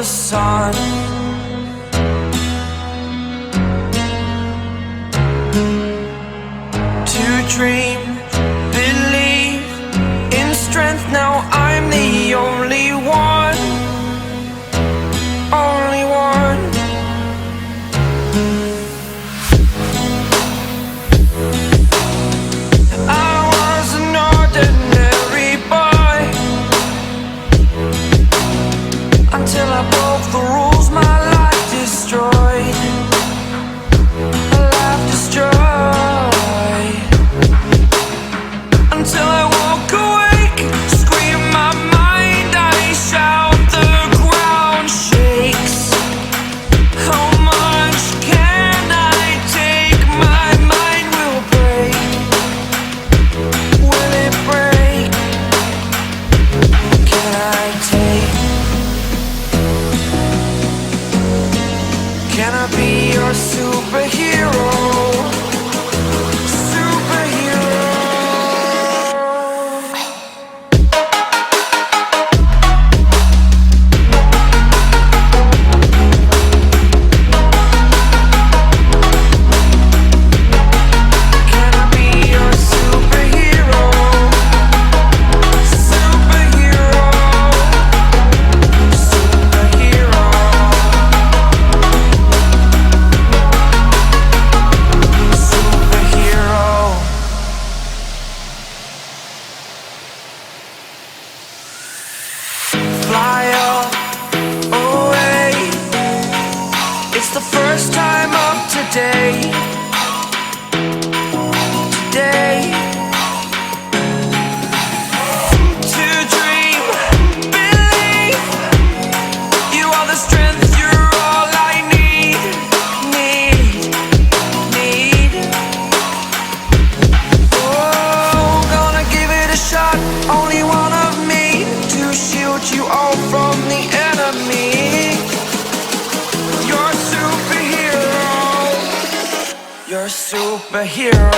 the sun. To dream, believe in strength. Now I'm the only one, only one. I was an ordinary boy until I broke the rules. My life destroyed, a life destroyed. Until I woke awake, scream my mind, I shout, the ground shakes. How much can I take? My mind will break. Will it break? Can I take? Can I be your superhero? Fly away. It's the first time of today. Today. To dream, believe. You are the strength, you're all I need. Need. Oh, gonna give it a shot. Only one of me to shield you all from the enemy. You're a superhero. You're a superhero.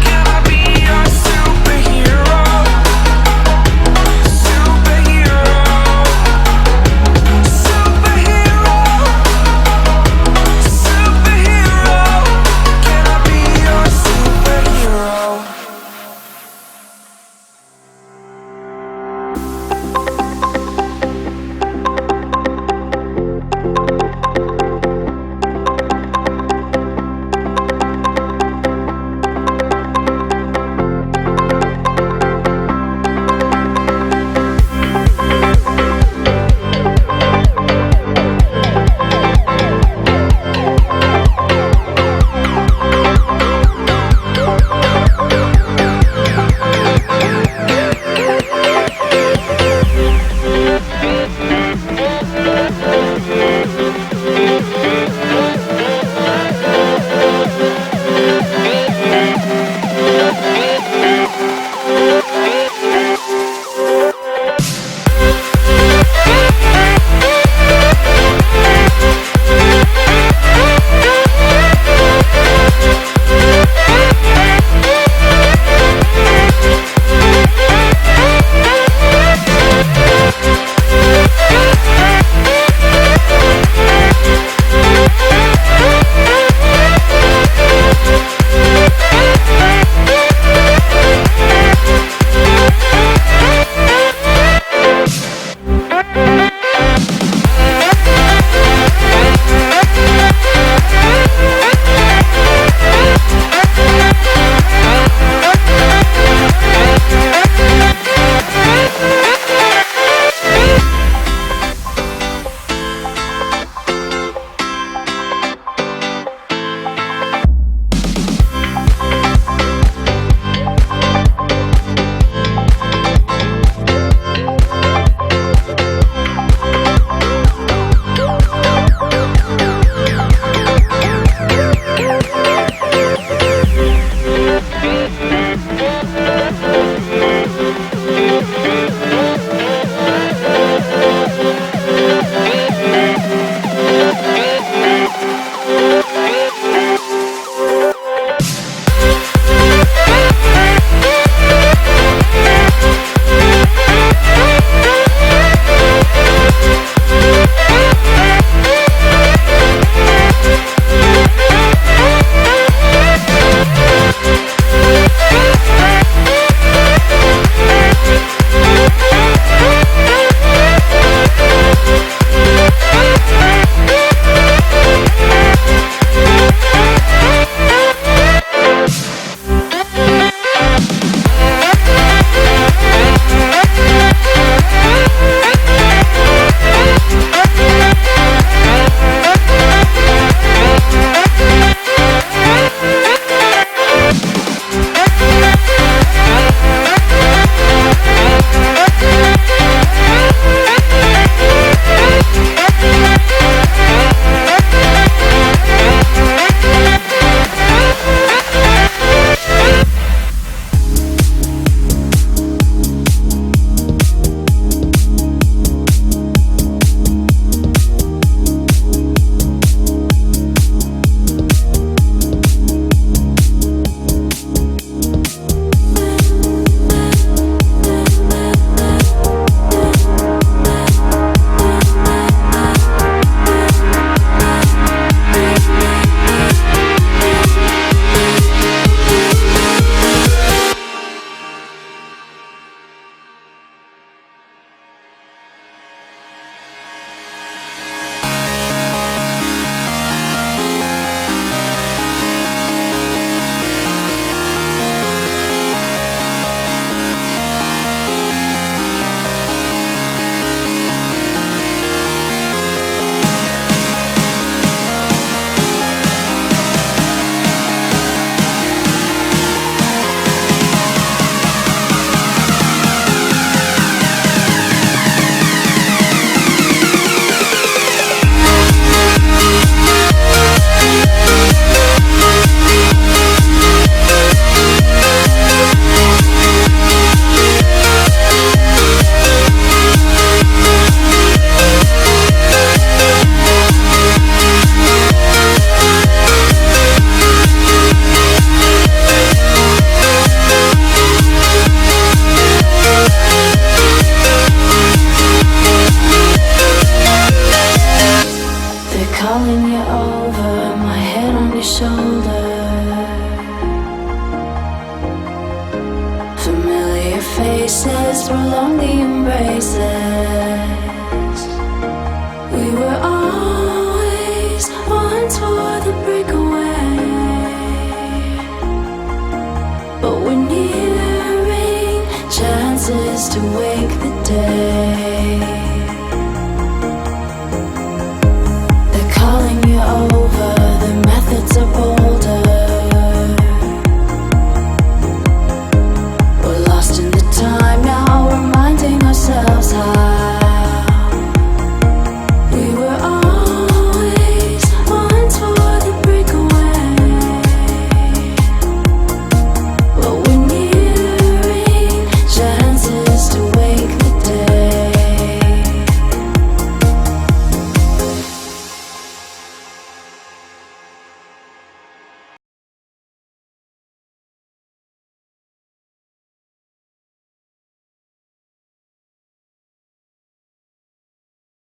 Can I be your superhero? Superhero. Superhero. Superhero. Can I be your superhero? faces prolong the embraces. We were always one toward the breakaway, but we're nearing chances to wake the day.